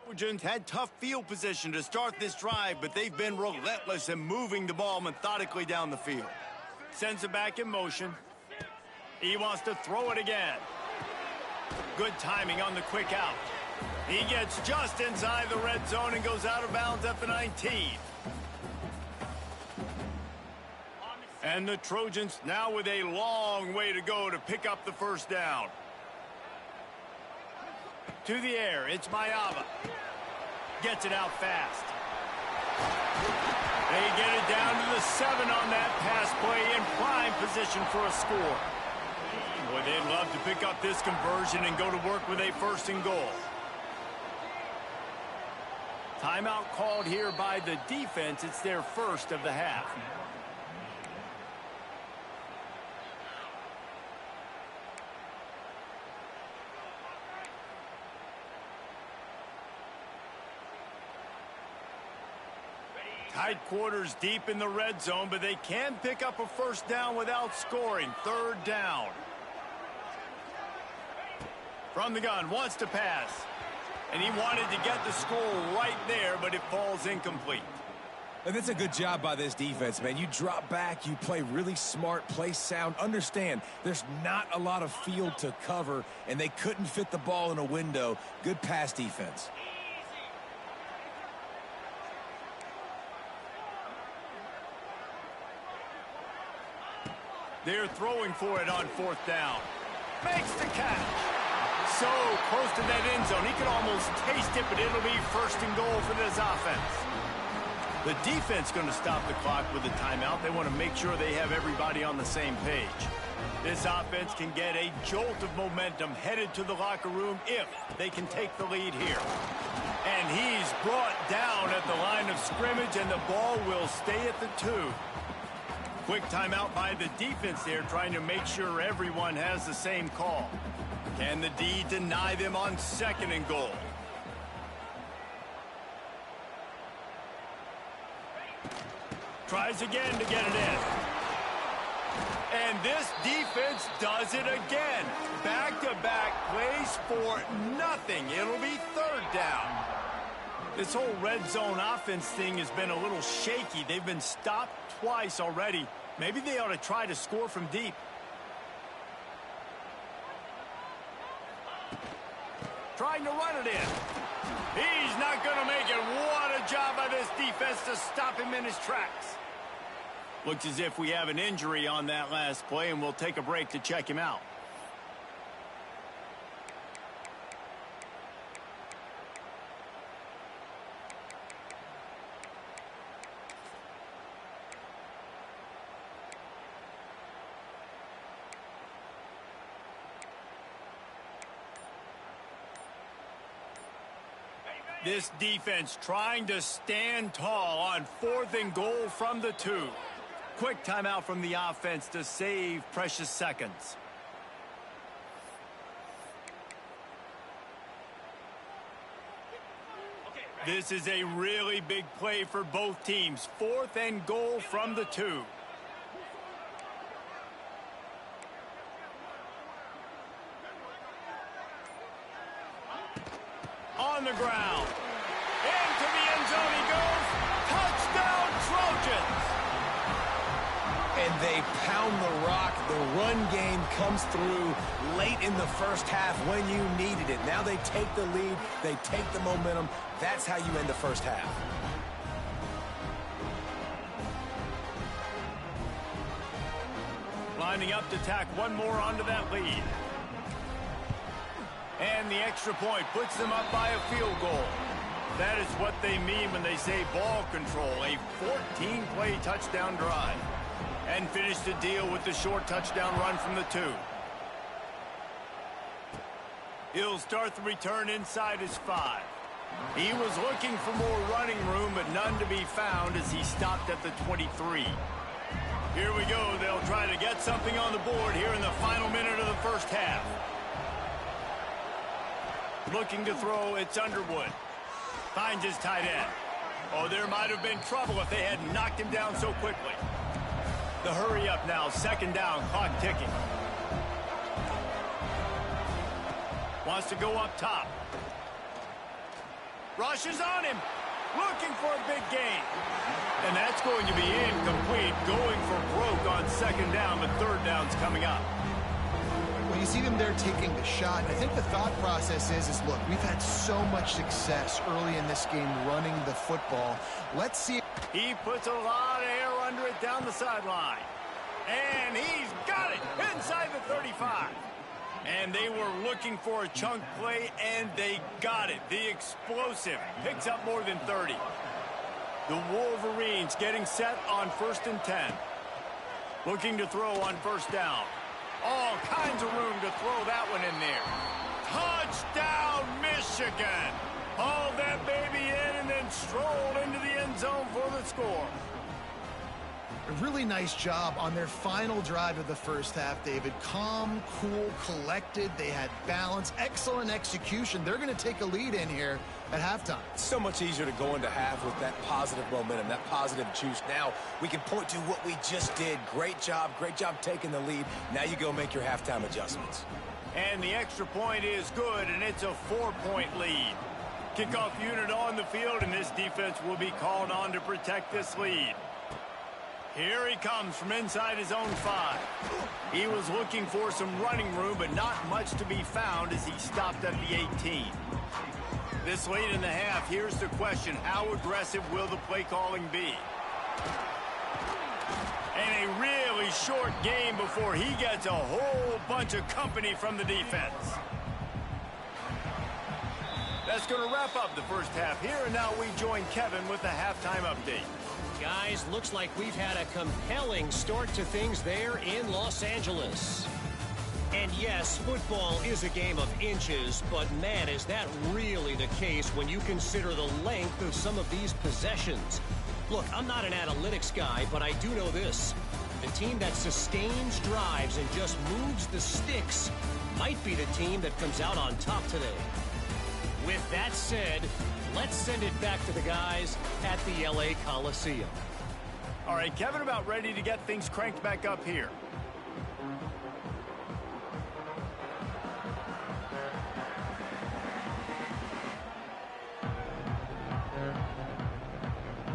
Trojans had tough field position to start this drive, but they've been relentless in moving the ball methodically down the field. Sends it back in motion. He wants to throw it again. Good timing on the quick out. He gets just inside the red zone and goes out of bounds at the 19. And the Trojans now with a long way to go to pick up the first down. To the air, it's Mayava. Gets it out fast. They get it down to the 7 on that pass play in prime position for a score. Boy, they'd love to pick up this conversion and go to work with a 1st and goal. Timeout called here by the defense. It's their first of the half. Tight quarters deep in the red zone, but they can pick up a first down without scoring. 3rd down. From the gun, wants to pass. And he wanted to get the score right there, but it falls incomplete. And that's a good job by this defense, man. You drop back, you play really smart, play sound. Understand, there's not a lot of field to cover, and they couldn't fit the ball in a window. Good pass defense. They're throwing for it on 4th down. Makes the catch. So close to that end zone. He could almost taste it, but it'll be 1st and goal for this offense. The defense going to stop the clock with a timeout. They want to make sure they have everybody on the same page. This offense can get a jolt of momentum headed to the locker room if they can take the lead here. And he's brought down at the line of scrimmage, and the ball will stay at the 2. Quick timeout by the defense there, trying to make sure everyone has the same call. Can the D deny them on 2nd and goal? Tries again to get it in. And this defense does it again. Back-to-back plays for nothing. It'll be 3rd down. This whole red zone offense thing has been a little shaky. They've been stopped twice already. Maybe they ought to try to score from deep. Trying to run it in. He's not going to make it. What a job by this defense to stop him in his tracks. Looks as if we have an injury on that last play, and we'll take a break to check him out. This defense trying to stand tall on 4th and goal from the 2. Quick timeout from the offense to save precious seconds. This is a really big play for both teams. 4th and goal from the 2. On the ground. Into the end zone he goes. Touchdown, Trojans. And they pound the rock. The run game comes through late in the first half when you needed it. Now they take the lead. They take the momentum. That's how you end the first half. Lining up to tack one more onto that lead. And the extra point puts them up by a field goal. That is what they mean when they say ball control. A 14-play touchdown drive. And finish the deal with the short touchdown run from the 2. He'll start the return inside his 5. He was looking for more running room, but none to be found as he stopped at the 23. Here we go. They'll try to get something on the board here in the final minute of the first half. Looking to throw, it's Underwood. Finds his tight end. Oh, there might have been trouble if they had knocked him down so quickly. The hurry up now, 2nd down, clock ticking. Wants to go up top. Rushes on him. Looking for a big gain. And that's going to be incomplete. Going for broke on second down, but third down's coming up. Well, you see them there taking the shot. I think the thought process is look, we've had so much success early in this game running the football. Let's see. He puts a lot of air under it down the sideline. And he's got it inside the 35. And they were looking for a chunk play, and they got it. The explosive picks up more than 30. The Wolverines getting set on 1st and 10. Looking to throw on first down. All kinds of room to throw that one in there. Touchdown, Michigan. Hauled that baby in and then strolled into the end zone for the score. A really nice job on their final drive of the first half, David. Calm, cool, collected. They had balance, excellent execution. They're going to take a lead in here at halftime. It's so much easier to go into half with that positive momentum, that positive juice. Now we can point to what we just did. Great job taking the lead. Now you go make your halftime adjustments. And the extra point is good, and it's a 4-point lead. Kickoff unit on the field, and this defense will be called on to protect this lead. Here he comes from inside his own 5. He was looking for some running room, but not much to be found as he stopped at the 18. This late in the half, here's the question: how aggressive will the play calling be? And a really short game before he gets a whole bunch of company from the defense. That's going to wrap up the first half here, and now we join Kevin with the halftime update. Guys, looks like we've had a compelling start to things there in Los Angeles. And yes, football is a game of inches, but man, is that really the case when you consider the length of some of these possessions. Look, I'm not an analytics guy, but I do know this. The team that sustains drives and just moves the sticks might be the team that comes out on top today. With that said, let's send it back to the guys at the LA Coliseum. All right, Kevin, about ready to get things cranked back up here.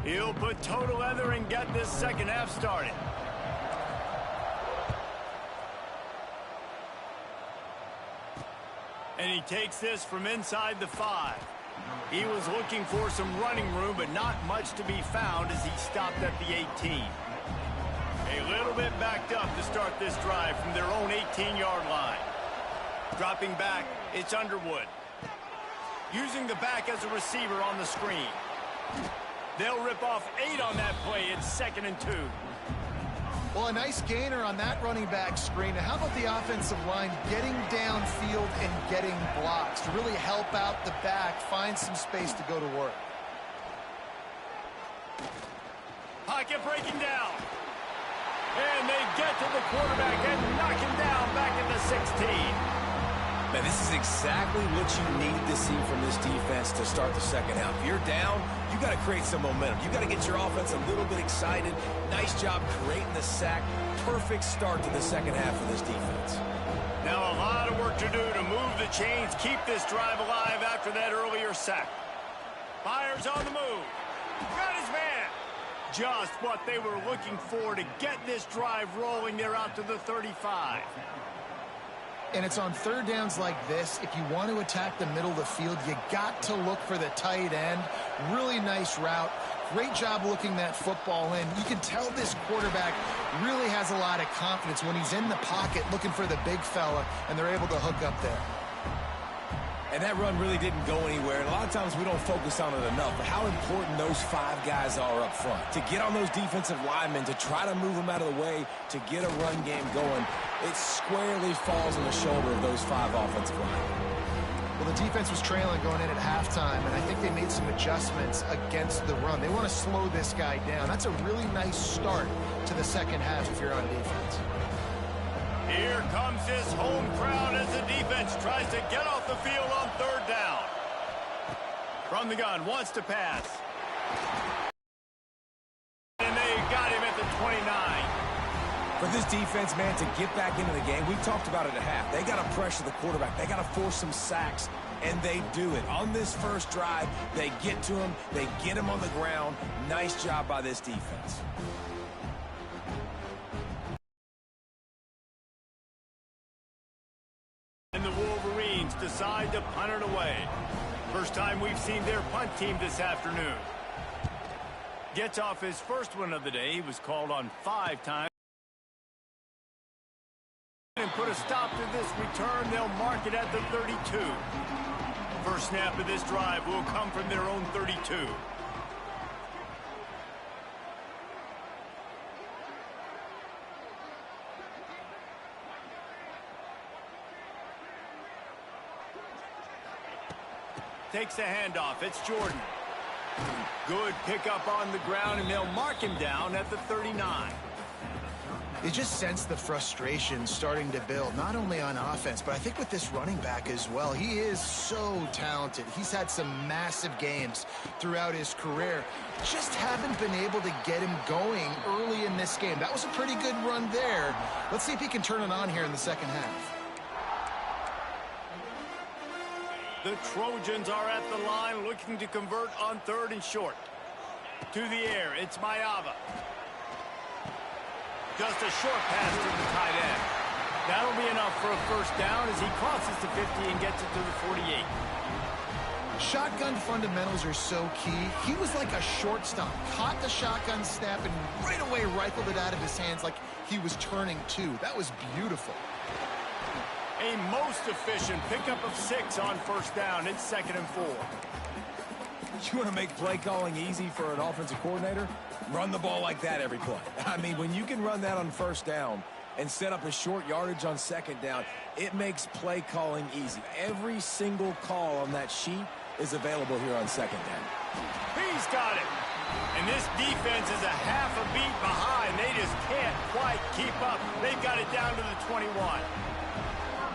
He'll put total leather and get this second half started. And he takes this from inside the 5. He was looking for some running room, but not much to be found as he stopped at the 18. A little bit backed up to start this drive from their own 18-yard line. Dropping back, it's Underwood. Using the back as a receiver on the screen. They'll rip off 8 on that play. It's 2nd and 2. Well, a nice gainer on that running back screen. How about the offensive line getting downfield and getting blocks to really help out the back, find some space to go to work? Pocket breaking down. And they get to the quarterback and knock him down back at the 16. Man, this is exactly what you need to see from this defense to start the second half. If you're down, you got to create some momentum. You got to get your offense a little bit excited. Nice job creating the sack. Perfect start to the second half of this defense. Now a lot of work to do to move the chains, keep this drive alive after that earlier sack. Fires on the move. Got his man. Just what they were looking for to get this drive rolling. They're out to the 35. And it's on third downs like this. If you want to attack the middle of the field, you got to look for the tight end. Really nice route. Great job looking that football in. You can tell this quarterback really has a lot of confidence when he's in the pocket looking for the big fella, and they're able to hook up there. And that run really didn't go anywhere. And a lot of times we don't focus on it enough, but how important those 5 guys are up front. To get on those defensive linemen, to try to move them out of the way, to get a run game going, it squarely falls on the shoulder of those 5 offensive linemen. Well, the defense was trailing going in at halftime, and I think they made some adjustments against the run. They want to slow this guy down. That's a really nice start to the second half if you're on defense. Here comes this home crowd as the defense tries to get off the field on third down. From the gun, wants to pass. And they got him at the 29. For this defense, man, to get back into the game, we talked about it at half. They got to pressure the quarterback. They got to force some sacks. and they do it. On this first drive, they get to him, they get him on the ground. Nice job by this defense. And the Wolverines decide to punt it away. First time we've seen their punt team this afternoon. Gets off his first one of the day. He was called on 5 times. And put a stop to this return. They'll mark it at the 32. First snap of this drive will come from their own 32. Takes the handoff. It's Jordan. Good pickup on the ground, and they'll mark him down at the 39. You just sense the frustration starting to build, not only on offense, but I think with this running back as well. He is so talented. He's had some massive games throughout his career. Just haven't been able to get him going early in this game. That was a pretty good run there. Let's see if he can turn it on here in the second half. The Trojans are at the line looking to convert on 3rd and short. To the air, it's Mayava. Just a short pass to the tight end. That'll be enough for a first down as he crosses the 50 and gets it to the 48. Shotgun fundamentals are so key. He was like a shortstop. Caught the shotgun snap and right away rifled it out of his hands like he was turning 2. That was beautiful. A most efficient pickup of 6 on first down. It's 2nd and 4. You want to make play calling easy for an offensive coordinator? Run the ball like that every play. I mean, when you can run that on first down and set up a short yardage on second down, it makes play calling easy. Every single call on that sheet is available here on second down. He's got it. And this defense is a half a beat behind. They just can't quite keep up. They've got it down to the 21.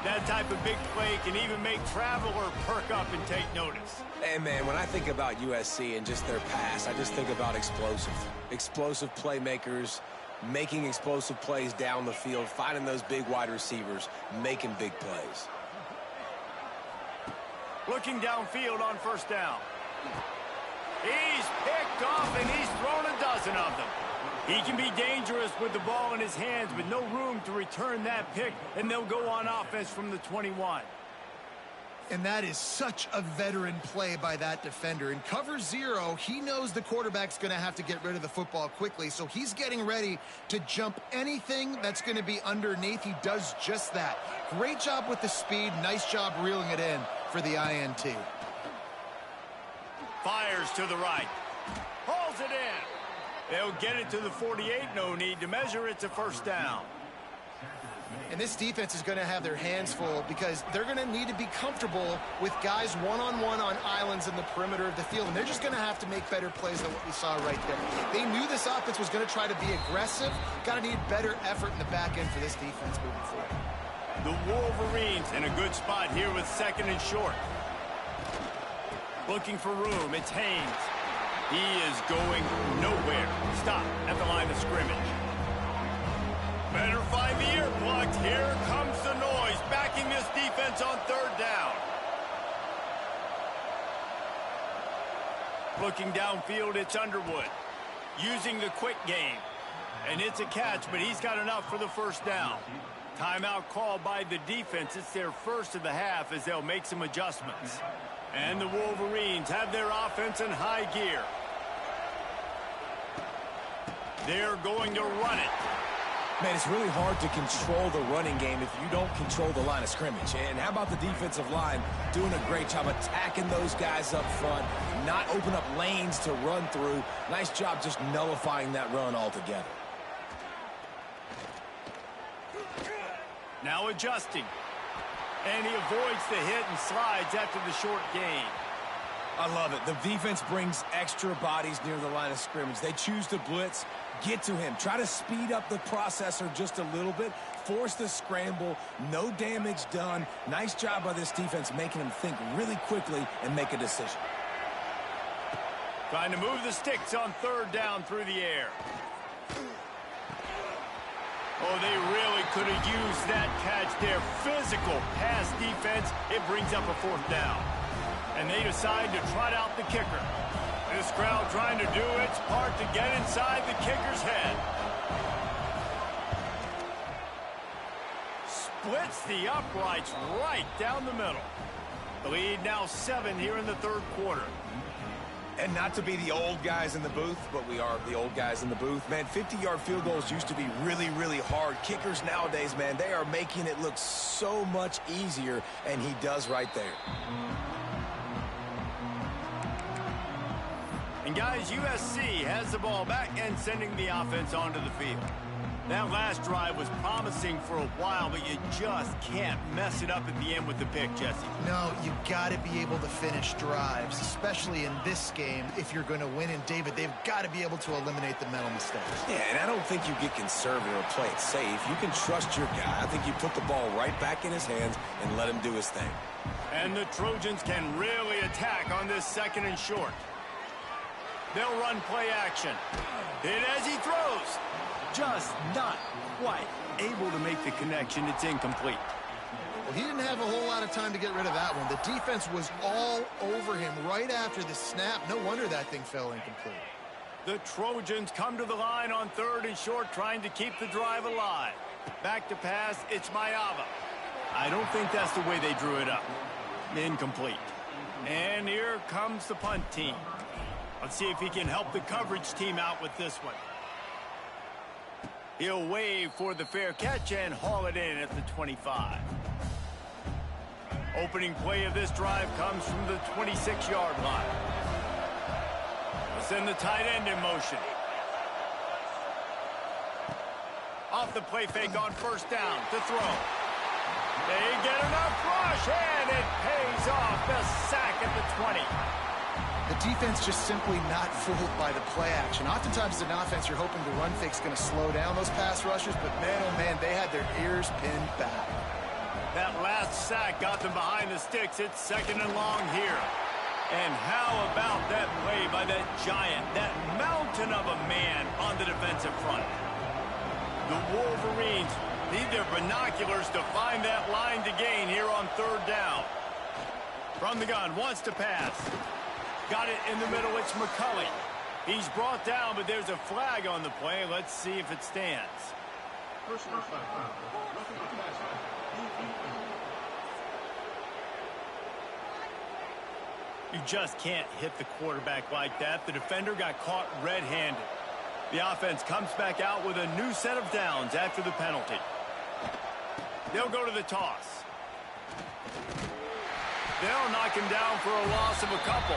That type of big play can even make Traveler perk up and take notice. Hey, man, when I think about USC and just their pass, I just think about explosive. Explosive playmakers, making explosive plays down the field, finding those big wide receivers, making big plays. Looking downfield on first down. He's picked off, and he's thrown a dozen of them. He can be dangerous with the ball in his hands, but no room to return that pick, and they'll go on offense from the 21. And that is such a veteran play by that defender. In cover 0, he knows the quarterback's going to have to get rid of the football quickly, so he's getting ready to jump anything that's going to be underneath. He does just that. Great job with the speed. Nice job reeling it in for the INT. Fires to the right. Hauls it in. They'll get it to the 48. No need to measure. It's a first down. And this defense is going to have their hands full because they're going to need to be comfortable with guys one-on-one on islands in the perimeter of the field. And they're just going to have to make better plays than what we saw right there. They knew this offense was going to try to be aggressive. Got to need better effort in the back end for this defense moving forward. The Wolverines in a good spot here with 2nd and short. Looking for room. It's Haynes. He is going nowhere. Stop at the line of scrimmage. Better find the ear plugged. Here comes the noise, backing this defense on 3rd down. Looking downfield, it's Underwood. Using the quick game. And it's a catch, but he's got enough for the first down. Timeout called by the defense. It's their first of the half as they'll make some adjustments. And the Wolverines have their offense in high gear. They're going to run it. Man, it's really hard to control the running game if you don't control the line of scrimmage. And how about the defensive line doing a great job attacking those guys up front, not open up lanes to run through. Nice job just nullifying that run altogether. Now adjusting. And he avoids the hit and slides after the short gain. I love it. The defense brings extra bodies near the line of scrimmage. They choose to blitz, get to him, try to speed up the processor just a little bit, force the scramble, no damage done. Nice job by this defense making him think really quickly and make a decision. Trying to move the sticks on 3rd down through the air. Oh, they really could have used that catch there. Physical pass defense. It brings up a 4th down. And they decide to trot out the kicker. This crowd trying to do its part to get inside the kicker's head. Splits the uprights right down the middle. The lead now 7 here in the third quarter. And not to be the old guys in the booth, but we are the old guys in the booth. Man, 50-yard field goals used to be really, really hard. Kickers nowadays, man, they are making it look so much easier, and he does right there. And guys, USC has the ball back and sending the offense onto the field. That last drive was promising for a while, but you just can't mess it up at the end with the pick, Jesse. No, you got to be able to finish drives, especially in this game if you're going to win. And, David, they've got to be able to eliminate the mental mistakes. Yeah, and I don't think you get conservative or play it safe. You can trust your guy. I think you put the ball right back in his hands and let him do his thing. And the Trojans can really attack on this 2nd and short. They'll run play action. Hit as he throws. Just not quite able to make the connection. It's incomplete. Well, he didn't have a whole lot of time to get rid of that one. The defense was all over him right after the snap. No wonder that thing fell incomplete. The Trojans come to the line on 3rd and short, trying to keep the drive alive. Back to pass, it's Mayava. I don't think that's the way they drew it up. Incomplete. And here comes the punt team. Let's see if he can help the coverage team out with this one. He'll wave for the fair catch and haul it in at the 25. Opening play of this drive comes from the 26-yard line. We'll send the tight end in motion. Off the play fake on 1st down to throw. They get enough rush, and it pays off. The sack at the 20. The defense just simply not fooled by the play action. Oftentimes as an offense, you're hoping the run fake's going to slow down those pass rushers, but man, oh man, they had their ears pinned back. That last sack got them behind the sticks. It's 2nd and long here. And how about that play by that giant, that mountain of a man on the defensive front? The Wolverines need their binoculars to find that line to gain here on 3rd down. From the gun, wants to pass. Got it in the middle, it's McCulley. He's brought down, but there's a flag on the play. Let's see if it stands. You just can't hit the quarterback like that. The defender got caught red-handed. The offense comes back out with a new set of downs after the penalty. They'll go to the toss. They'll knock him down for a loss of a couple.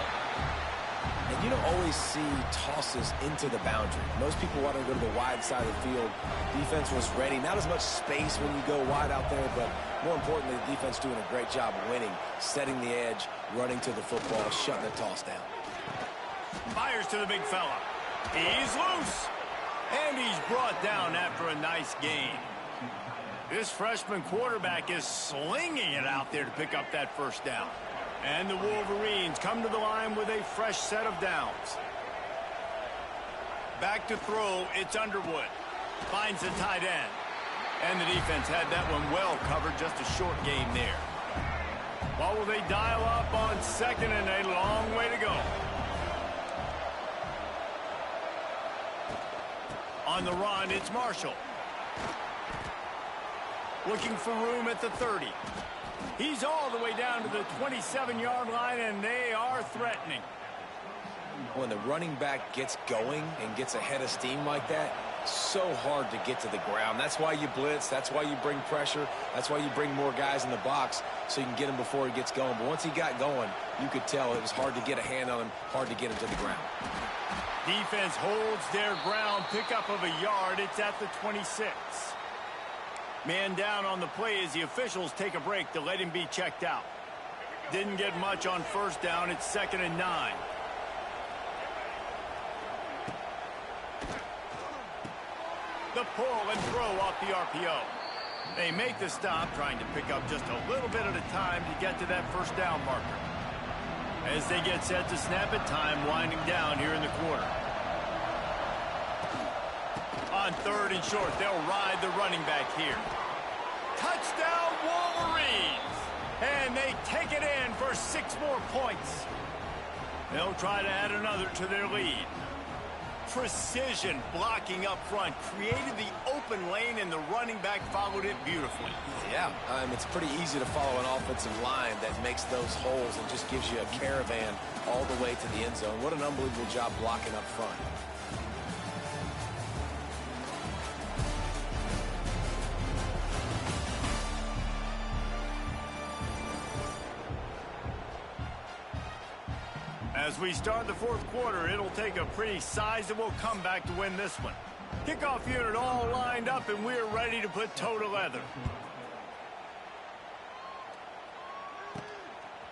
And you don't always see tosses into the boundary. Most people want to go to the wide side of the field. Defense was ready. Not as much space when you go wide out there, but more importantly, the defense doing a great job winning, setting the edge, running to the football, shutting the toss down. Fires to the big fella. He's loose. And he's brought down after a nice gain. This freshman quarterback is slinging it out there to pick up that 1st down. And the Wolverines come to the line with a fresh set of downs. Back to throw, it's Underwood. Finds the tight end. And the defense had that one well covered, just a short gain there. What will they dial up on 2nd and a long way to go? On the run, it's Marshall. Looking for room at the 30. He's all the way down to the 27-yard line, and they are threatening. When the running back gets going and gets ahead of steam like that, so hard to get to the ground. That's why you blitz. That's why you bring pressure. That's why you bring more guys in the box so you can get him before he gets going. But once he got going, you could tell it was hard to get a hand on him, hard to get him to the ground. Defense holds their ground, pickup of a yard. It's at the 26. Man down on the play as the officials take a break to let him be checked out. Didn't get much on 1st down. It's 2nd and 9. The pull and throw off the RPO. They make the stop, trying to pick up just a little bit at a time to get to that 1st down marker. As they get set to snap it, time winding down here in the quarter. On 3rd and short, they'll ride the running back here. Touchdown, Wolverines! And they take it in for 6 more points. They'll try to add another to their lead. Precision blocking up front created the open lane, and the running back followed it beautifully. Yeah, it's pretty easy to follow an offensive line that makes those holes and just gives you a caravan all the way to the end zone. What an unbelievable job blocking up front. As we start the 4th quarter, it'll take a pretty sizable comeback to win this one. Kickoff unit all lined up, and we're ready to put toe to leather.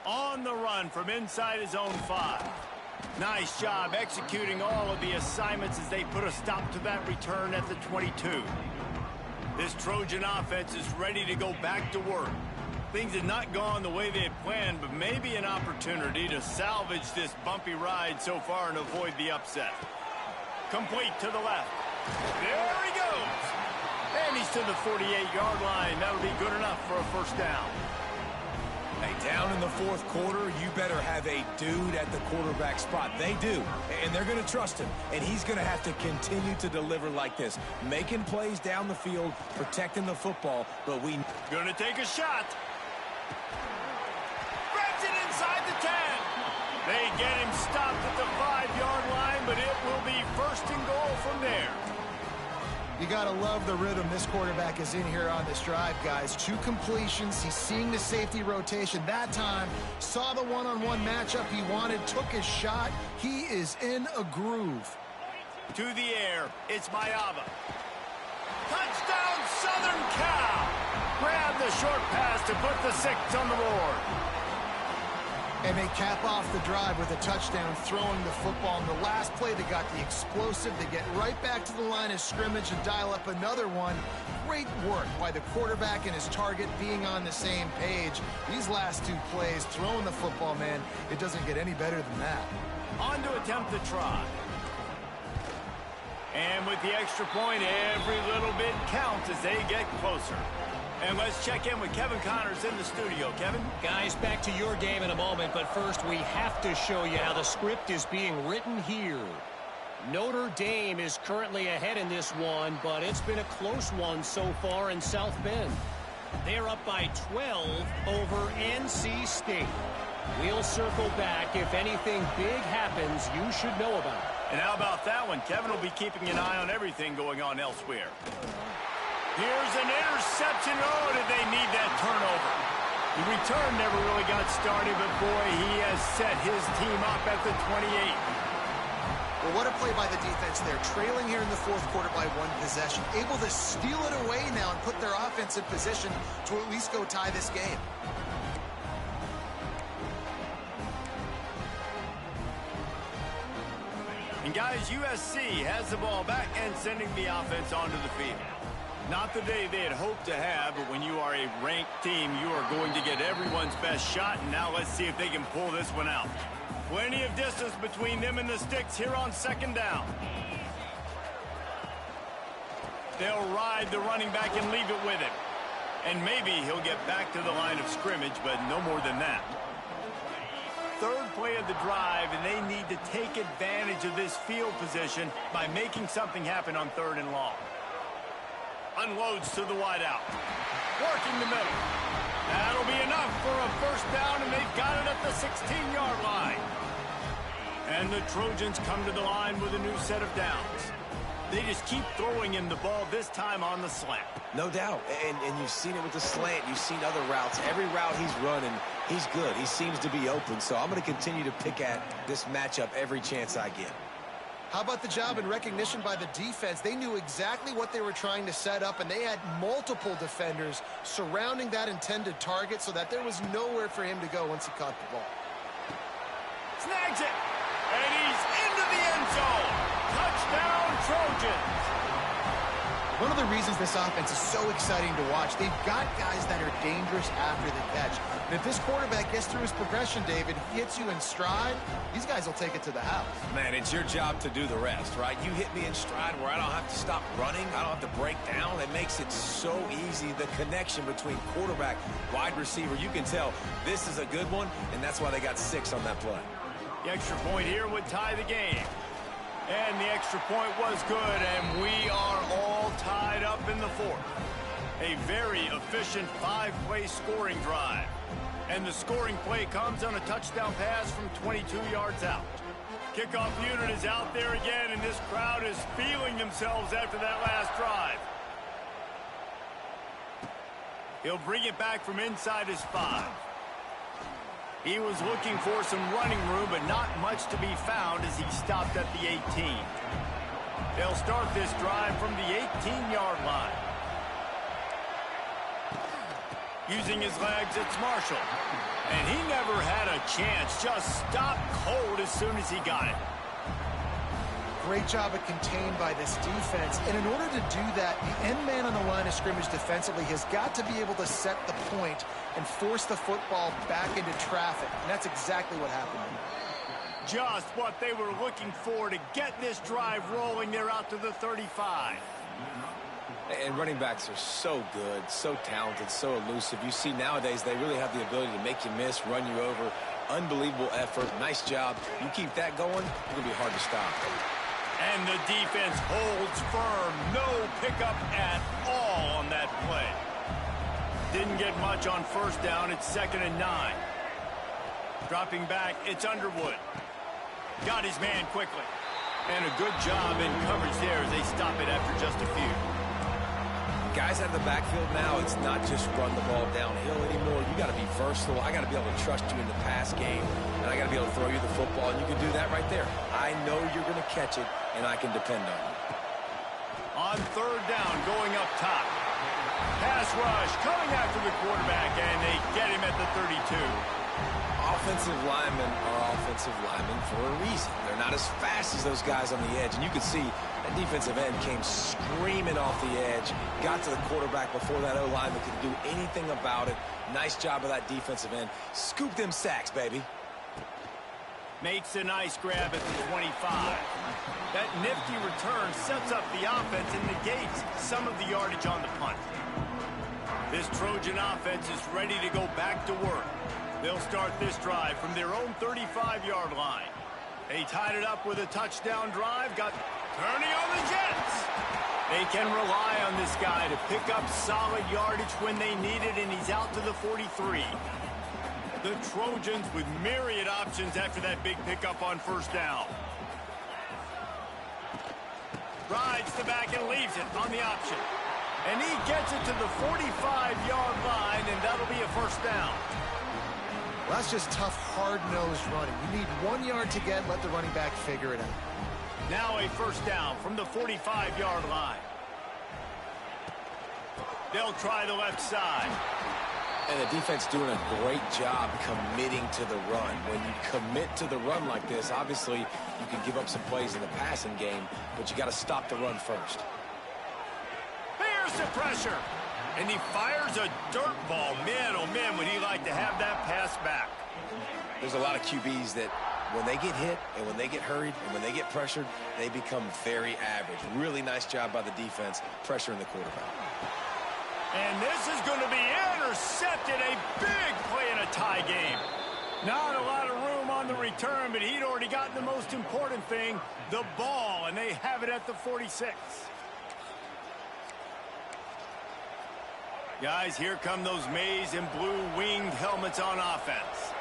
On the run from inside his own 5. Nice job executing all of the assignments as they put a stop to that return at the 22. This Trojan offense is ready to go back to work. Things had not gone the way they had planned, but maybe an opportunity to salvage this bumpy ride so far and avoid the upset. Complete to the left. There he goes. And he's to the 48-yard line. That'll be good enough for a first down. Hey, down in the 4th quarter, you better have a dude at the quarterback spot. They do, and they're going to trust him. And he's going to have to continue to deliver like this, making plays down the field, protecting the football, but we... Going to take a shot. Grabs it inside the 10. They get him stopped at the 5-yard line, but it will be first and goal from there. You got to love the rhythm this quarterback is in here on this drive, guys. 2 completions. He's seeing the safety rotation. That time, saw the one-on-one matchup he wanted, took his shot. He is in a groove. To the air, it's Mayava. Touchdown, Southern Cal. Grab the short pass to put the 6 on the board. And they cap off the drive with a touchdown, throwing the football. In the last play, they got the explosive. They get right back to the line of scrimmage and dial up another one. Great work by the quarterback and his target being on the same page. These last 2 plays, throwing the football, man, it doesn't get any better than that. On to attempt the try. And with the extra point, every little bit counts as they get closer. And let's check in with Kevin Connors in the studio. Kevin? Guys, back to your game in a moment, but first we have to show you how the script is being written here. Notre Dame is currently ahead in this one, but it's been a close one so far in South Bend. They're up by 12 over NC State. We'll circle back. If anything big happens, you should know about it. And how about that one? Kevin will be keeping an eye on everything going on elsewhere. Here's an interception. Oh, did they need that turnover? The return never really got started, but boy, he has set his team up at the 28. Well, what a play by the defense there. Trailing here in the 4th quarter by 1 possession. Able to steal it away now and put their offense in position to at least go tie this game. And guys, USC has the ball back and sending the offense onto the field. Not the day they had hoped to have, but when you are a ranked team, you are going to get everyone's best shot, and now let's see if they can pull this one out. Plenty of distance between them and the sticks here on 2nd down. They'll ride the running back and leave it with him. And maybe he'll get back to the line of scrimmage, but no more than that. 3rd play of the drive, and they need to take advantage of this field position by making something happen on 3rd and long. Unloads to the wideout. Working the middle. That'll be enough for a first down, and they've got it at the 16-yard line. And the Trojans come to the line with a new set of downs. They just keep throwing him the ball, this time on the slant. No doubt, and you've seen it with the slant. You've seen other routes. Every route he's running, he's good. He seems to be open, so I'm going to continue to pick at this matchup every chance I get. How about the job and recognition by the defense? They knew exactly what they were trying to set up, and they had multiple defenders surrounding that intended target so that there was nowhere for him to go once he caught the ball. Snags it, and he's into the end zone. Touchdown, Trojans. One of the reasons this offense is so exciting to watch, they've got guys that are dangerous after the catch. And if this quarterback gets through his progression, David, he hits you in stride, these guys will take it to the house. Man, it's your job to do the rest, right? You hit me in stride where I don't have to stop running. I don't have to break down. It makes it so easy. The connection between quarterback, wide receiver, you can tell this is a good one, and that's why they got 6 on that play. The extra point here would tie the game. And the extra point was good, and we are all tied up in the 4th. A very efficient 5-play scoring drive. And the scoring play comes on a touchdown pass from 22 yards out. Kickoff unit is out there again, and this crowd is feeling themselves after that last drive. He'll bring it back from inside his 5. He was looking for some running room, but not much to be found as he stopped at the 18. They'll start this drive from the 18-yard line. Using his legs, it's Marshall. And he never had a chance, just stopped cold as soon as he got it. Great job of contained by this defense. And in order to do that, the end man on the line of scrimmage defensively has got to be able to set the point and force the football back into traffic. And that's exactly what happened. Just what they were looking for to get this drive rolling. They're out to the 35. And running backs are so good, so talented, so elusive. You see nowadays they really have the ability to make you miss, run you over. Unbelievable effort. Nice job. You keep that going, it's going to be hard to stop. And the defense holds firm. No pickup at all on that play. Didn't get much on first down. It's 2nd and 9. Dropping back, it's Underwood. Got his man quickly. And a good job in coverage there as they stop it after just a few. Guys out of the backfield now, it's not just run the ball downhill anymore. You got to be versatile. I got to be able to trust you in the pass game, and I got to be able to throw you the football, and you can do that right there. I know you're going to catch it, and I can depend on you. On 3rd down, going up top. Pass rush coming after the quarterback, and they get him at the 32. Offensive linemen are offensive linemen for a reason. They're not as fast as those guys on the edge, and you can see that defensive end came screaming off the edge, got to the quarterback before that O-lineman could do anything about it. Nice job of that defensive end. Scoop them sacks, baby. Makes a nice grab at the 25. That nifty return sets up the offense and negates some of the yardage on the punt. This Trojan offense is ready to go back to work. They'll start this drive from their own 35-yard line. They tied it up with a touchdown drive, got turning on the Jets. They can rely on this guy to pick up solid yardage when they need it, and he's out to the 43. The Trojans with myriad options after that big pickup on first down. Rides the back and leaves it on the option. And he gets it to the 45-yard line, and that'll be a first down. Well, that's just tough, hard-nosed running. You need 1 yard to get, let the running back figure it out. Now a first down from the 45-yard line. They'll try the left side. And the defense doing a great job committing to the run. When you commit to the run like this, obviously you can give up some plays in the passing game, but you got to stop the run first. There's the pressure. And he fires a dirt ball. Man, oh man, would he like to have that pass back. There's a lot of QBs that when they get hit and when they get hurried and when they get pressured, they become very average. Really nice job by the defense, pressuring the quarterback. And this is going to be intercepted. A big play in a tie game. Not a lot of room on the return, but he'd already gotten the most important thing, the ball, and they have it at the 46. Guys, here come those maize and blue winged helmets on offense.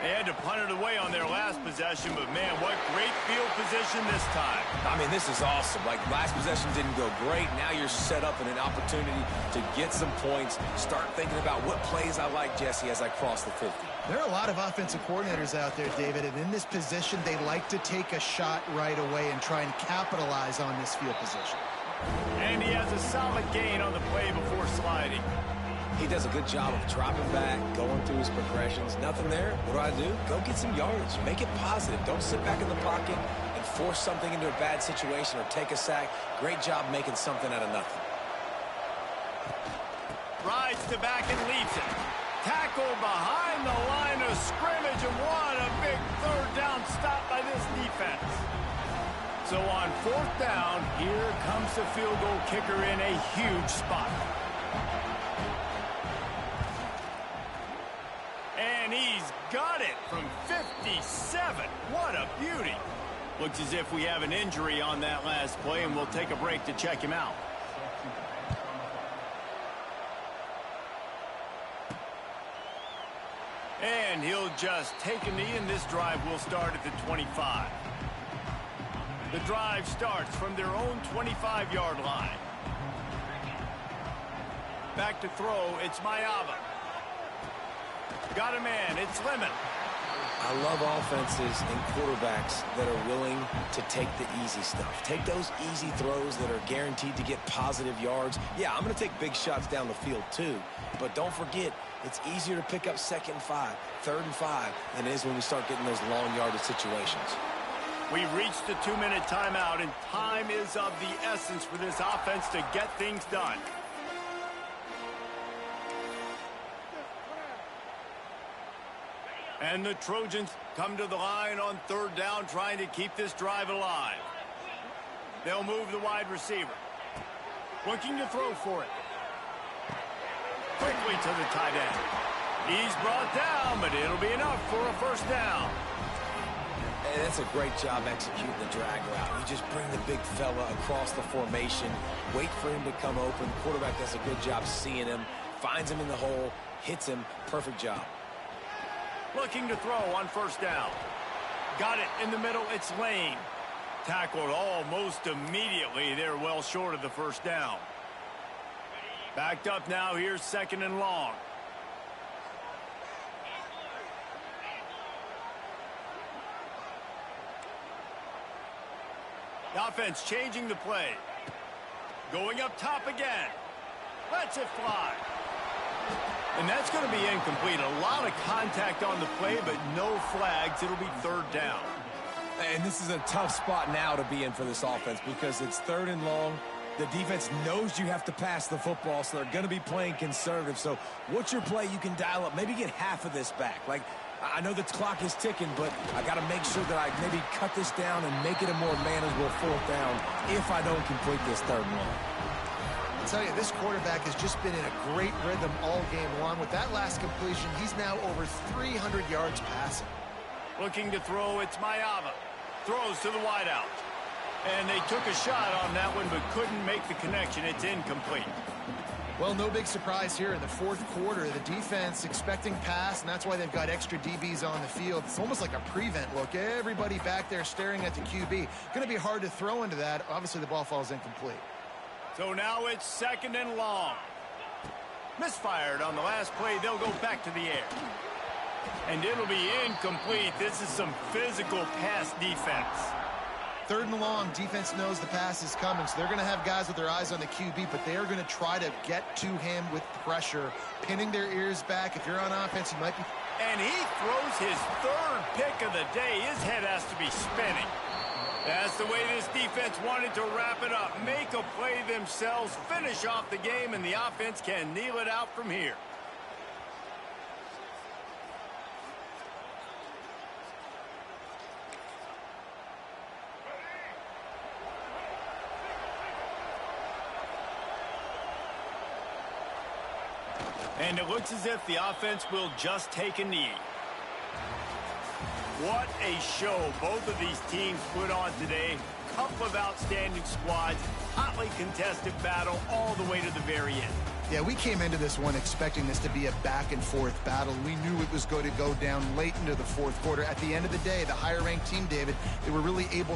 They had to punt it away on their last possession, but man, what great field position this time. I mean, this is awesome. Like, last possession didn't go great. Now you're set up in an opportunity to get some points. Start thinking about what plays I like, Jesse, as I cross the 50. There are a lot of offensive coordinators out there, David, and in this position, they like to take a shot right away and try and capitalize on this field position. And he has a solid gain on the play before sliding. He does a good job of dropping back, going through his progressions. Nothing there. What do? Go get some yardage. Make it positive. Don't sit back in the pocket and force something into a bad situation or take a sack. Great job making something out of nothing. Rides the back and leaves it. Tackle behind the line of scrimmage, and what a big third down stop by this defense. So on fourth down, here comes the field goal kicker in a huge spot. And he's got it from 57. What a beauty. Looks as if we have an injury on that last play, and we'll take a break to check him out. And he'll just take a knee, and this drive will start at the 25. The drive starts from their own 25-yard line. Back to throw, it's Mayava. Got a man, it's Lemon. I love offenses and quarterbacks that are willing to take the easy stuff. Take those easy throws that are guaranteed to get positive yards. Yeah, I'm going to take big shots down the field too, but don't forget, it's easier to pick up 2nd and 5, 3rd and 5 than it is when we start getting those long yardage situations. We've reached the 2-minute timeout, and time is of the essence for this offense to get things done. And the Trojans come to the line on 3rd down, trying to keep this drive alive. They'll move the wide receiver. Looking to throw for it. Quickly to the tight end. He's brought down, but it'll be enough for a 1st down. And that's a great job executing the drag route. You just bring the big fella across the formation, wait for him to come open. Quarterback does a good job seeing him, finds him in the hole, hits him. Perfect job. Looking to throw on 1st down. Got it in the middle, it's Lane. Tackled almost immediately. They're well short of the 1st down. Backed up now, here's 2nd and long. The offense changing the play. Going up top again. Lets it fly. And that's going to be incomplete. A lot of contact on the play, but no flags. It'll be 3rd down. And this is a tough spot now to be in for this offense because it's 3rd and long. The defense knows you have to pass the football, so they're going to be playing conservative. So what's your play you can dial up? Maybe get half of this back. Like, I know the clock is ticking, but I got to make sure that I maybe cut this down and make it a more manageable 4th down if I don't complete this 3rd and long. I'll tell you, this quarterback has just been in a great rhythm all game long. With that last completion, he's now over 300 yards passing. Looking to throw, it's Mayava. Throws to the wideout. And they took a shot on that one, but couldn't make the connection. It's incomplete. Well, no big surprise here in the 4th quarter. The defense expecting pass, and that's why they've got extra DBs on the field. It's almost like a prevent look. Everybody back there staring at the QB. Going to be hard to throw into that. Obviously, the ball falls incomplete. So now it's 2nd and long. Misfired on the last play. They'll go back to the air. And it'll be incomplete. This is some physical pass defense. 3rd and long, defense knows the pass is coming, so they're going to have guys with their eyes on the QB, but they are going to try to get to him with pressure, pinning their ears back. If you're on offense, you might be... And he throws his 3rd pick of the day. His head has to be spinning. That's the way this defense wanted to wrap it up. Make a play themselves, finish off the game, and the offense can kneel it out from here. And it looks as if the offense will just take a knee. What a show both of these teams put on today. Couple of outstanding squads, hotly contested battle all the way to the very end. Yeah, we came into this one expecting this to be a back-and-forth battle. We knew it was going to go down late into the 4th quarter. At the end of the day, the higher-ranked team, David, they were really able to